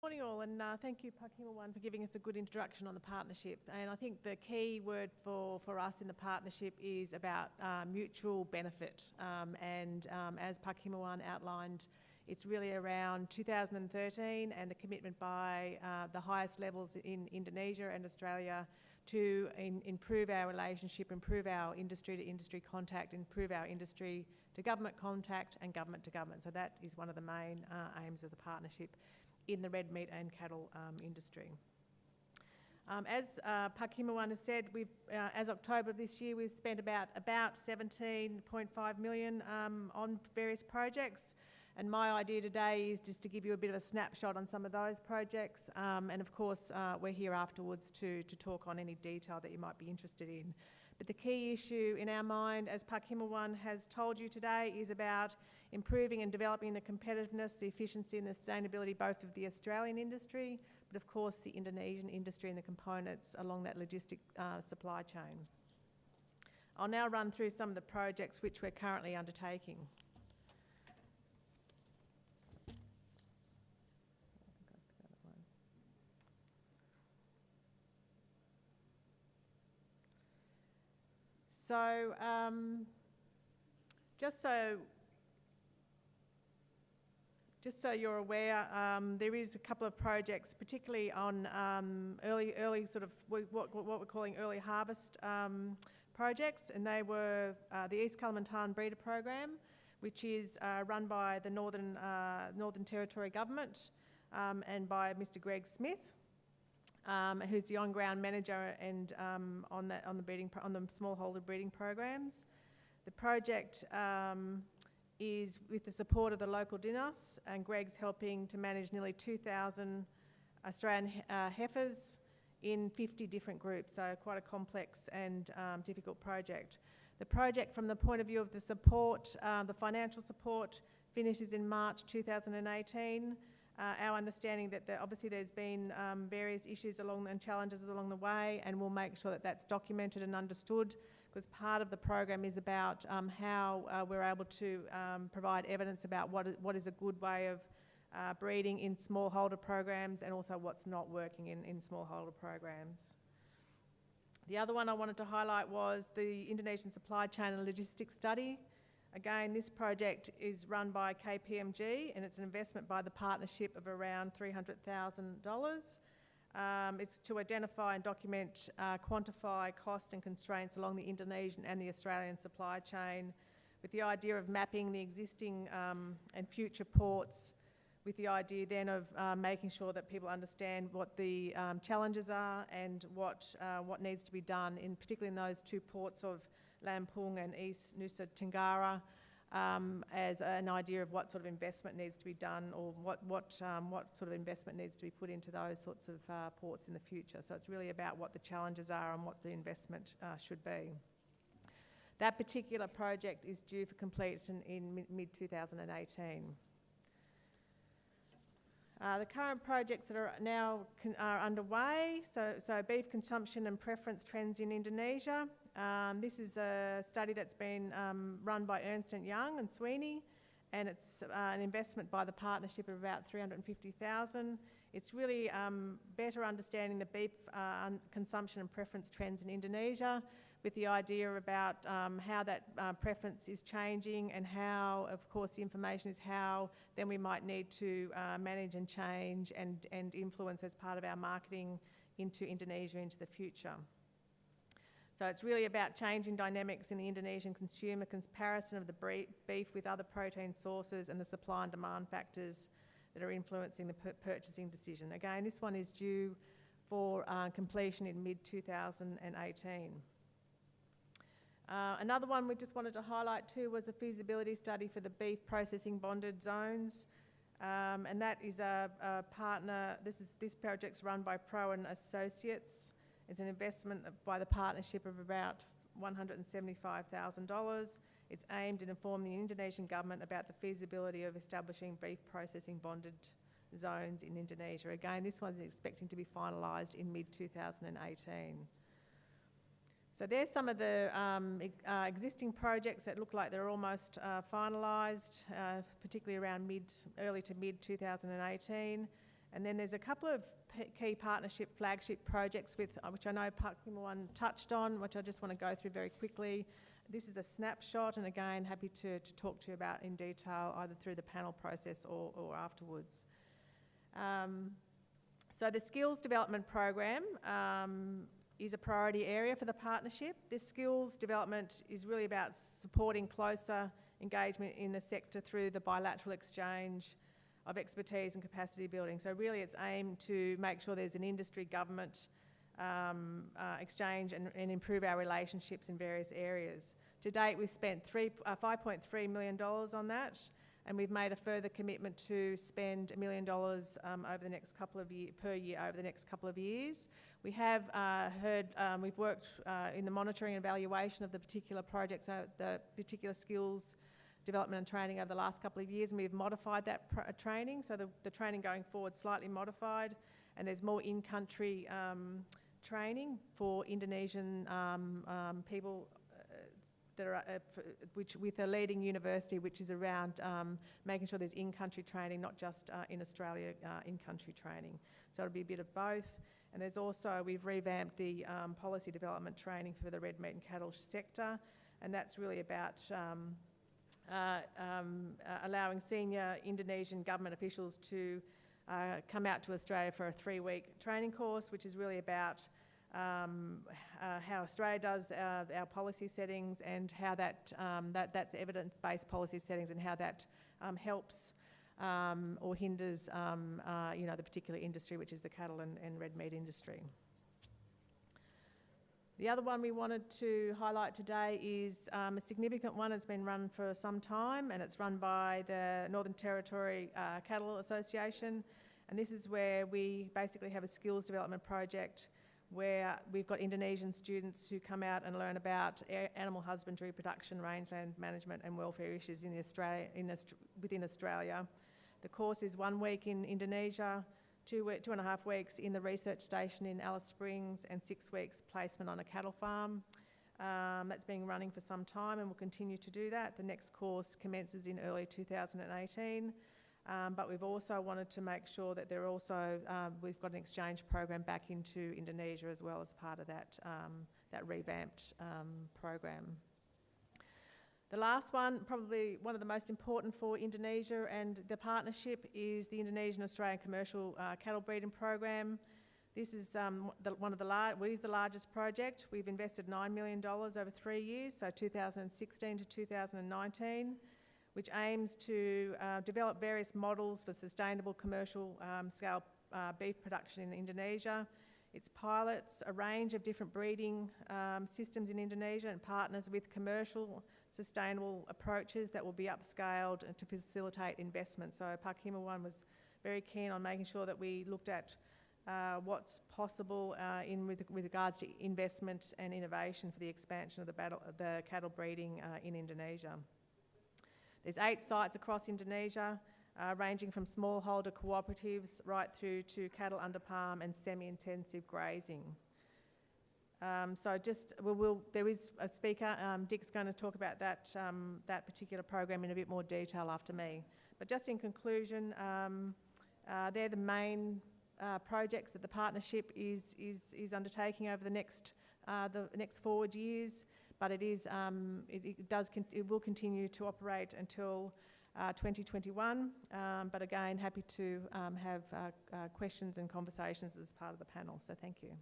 Morning all, and thank you Pakima1 for giving us a good introduction on the partnership. And I think the key word for us in the partnership is about mutual benefit. As Pakima1 outlined, it's really around 2013 and the commitment by the highest levels in Indonesia and Australia to improve our relationship, improve our industry-to-industry contact, improve our industry-to-government contact and government-to-government. So that is one of the main aims of the partnership in the red meat and cattle industry. As Pakima1 has said, as October of this year, we've spent about 17.5 million on various projects. And my idea today is just to give you a bit of a snapshot on some of those projects. And of course, we're here afterwards to talk on any detail that you might be interested in. But the key issue in our mind, as Pakima1 has told you today, is about improving and developing the competitiveness, the efficiency and the sustainability both of the Australian industry, but of course the Indonesian industry and the components along that logistic supply chain. I'll now run through some of the projects which we're currently undertaking. So, just so you're aware, there is a couple of projects, particularly on early sort of what we're calling early harvest projects, and they were the East Kalimantan Breeder Program, which is run by the Northern Territory Government and by Mr. Greg Smith. Who's the on-ground manager and on the smallholder breeding programs. The project is with the support of the local dinas, and Greg's helping to manage nearly 2,000 Australian heifers in 50 different groups, so quite a complex and difficult project. The project, from the point of view of the support, the financial support, finishes in March 2018. Our understanding that obviously there's been various issues and challenges along the way, and we'll make sure that that's documented and understood, because part of the program is about how we're able to provide evidence about what is a good way of breeding in smallholder programs and also what's not working in smallholder programs. The other one I wanted to highlight was the Indonesian Supply Chain and Logistics Study. Again, this project is run by KPMG and it's an investment by the partnership of around $300,000. It's to identify and document, quantify costs and constraints along the Indonesian and the Australian supply chain, with the idea of mapping the existing and future ports, with the idea then of making sure that people understand what the challenges are and what needs to be done, particularly in those two ports of Lampung and East Nusa Tenggara, as an idea of what sort of investment needs to be done, or what sort of investment needs to be put into those sorts of ports in the future. So it's really about what the challenges are and what the investment should be. That particular project is due for completion in mid-2018. The current projects that are now underway, so beef consumption and preference trends in Indonesia. This is a study that's been run by Ernst & Young and Sweeney, and it's an investment by the partnership of about $350,000. It's really better understanding the beef consumption and preference trends in Indonesia, with the idea about how that preference is changing, and how, of course, the information is how then we might need to manage and change and influence as part of our marketing into Indonesia into the future. So it's really about changing dynamics in the Indonesian consumer, comparison of the beef with other protein sources, and the supply and demand factors that are influencing the purchasing decision. Again, this one is due for completion in mid-2018. Another one we just wanted to highlight too was a feasibility study for the beef processing bonded zones. And that is a partner, this project's run by Pro and Associates. It's an investment by the partnership of about $175,000. It's aimed at informing the Indonesian government about the feasibility of establishing beef processing bonded zones in Indonesia. Again, this one's expecting to be finalised in mid-2018. So there's some of the existing projects that look like they're almost finalised, particularly around early to mid-2018. And then there's a couple of key partnership flagship projects with, which I know Park Himawon touched on, which I just want to go through very quickly. This is a snapshot, and again, happy to talk to you about in detail, either through the panel process or afterwards. So the skills development program is a priority area for the partnership. This skills development is really about supporting closer engagement in the sector through the bilateral exchange of expertise and capacity building. So really it's aimed to make sure there's an industry-government exchange and improve our relationships in various areas. To date, we've spent $5.3 million on that, and we've made a further commitment to spend $1 million over the next couple of per year over the next couple of years. We have we've worked in the monitoring and evaluation of the particular projects, the particular skills development and training over the last couple of years, and we've modified that training. So the training going forward slightly modified, and there's more in-country training for Indonesian people that are with a leading university, which is around making sure there's in-country training, not just in Australia, in-country training. So it'll be a bit of both. And there's also, we've revamped the policy development training for the red meat and cattle sector, and that's really about allowing senior Indonesian government officials to come out to Australia for a 3-week training course, which is really about how Australia does our policy settings, and how that's evidence-based policy settings, and how that helps or hinders the particular industry, which is the cattle and red meat industry. The other one we wanted to highlight today is a significant one. It's been run for some time, and it's run by the Northern Territory Cattle Association, and this is where we basically have a skills development project where we've got Indonesian students who come out and learn about animal husbandry, production, rangeland management and welfare issues within Australia. The course is 1 week in Indonesia, 2.5 weeks in the research station in Alice Springs, and 6 weeks placement on a cattle farm. That's been running for some time and will continue to do that. The next course commences in early 2018. But we've also wanted to make sure that we've got an exchange program back into Indonesia as well as part of that revamped program. The last one, probably one of the most important for Indonesia and the partnership, is the Indonesian-Australian Commercial Cattle Breeding Program. This is the largest project. We've invested $9 million over 3 years, so 2016 to 2019. Which aims to develop various models for sustainable commercial scale beef production in Indonesia. It pilots a range of different breeding systems in Indonesia and partners with commercial sustainable approaches that will be upscaled to facilitate investment. So Park Himawon was very keen on making sure that we looked at what's possible with regards to investment and innovation for the expansion of the cattle breeding in Indonesia. There's 8 sites across Indonesia, ranging from smallholder cooperatives right through to cattle under palm and semi-intensive grazing. There is a speaker, Dick's going to talk about that particular program in a bit more detail after me. But just in conclusion, they're the main projects that the partnership is undertaking over the next forward years. But it will continue to operate until 2021. But again, happy to have questions and conversations as part of the panel. So thank you.